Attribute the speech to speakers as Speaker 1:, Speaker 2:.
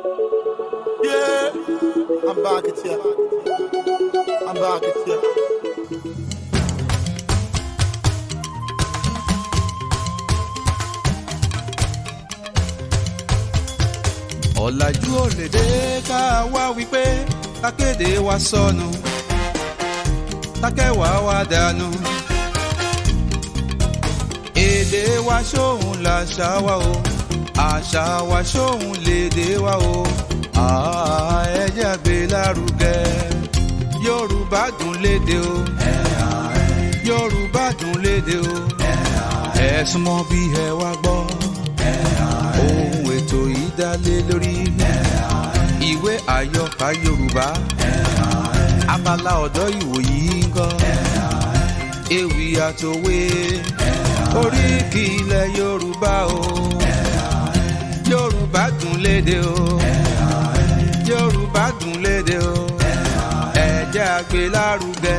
Speaker 1: Yeah, I'm back at you. I'm back at you.
Speaker 2: Ọ̀làjú ò lè dé ká wá wípé kákéde wa sọnù kákẹ́wàá wa dànù. Èdè wa ṣóhun làṣà wa o, àṣà wa ṣóhun lèdè wa o. Ẹ jẹ́ gbé lárugẹ. Yorùbá dùn lédè o, Yorùbá dùn lédè o. Ẹ súnmọ́ bí ẹ wá gbọ́. Ohun ètò yìí dá lé lórí ìwé àyọkà Yorùbá. Abala ọ̀dọ́ ìwòyí ń kọ́ ewì àtòwé oríkì ilẹ̀ Yorùbá o. Yorùbá dùn lédè o, Yorùbá dùn lédè o. Ẹ jẹ́ a gbé lárugẹ.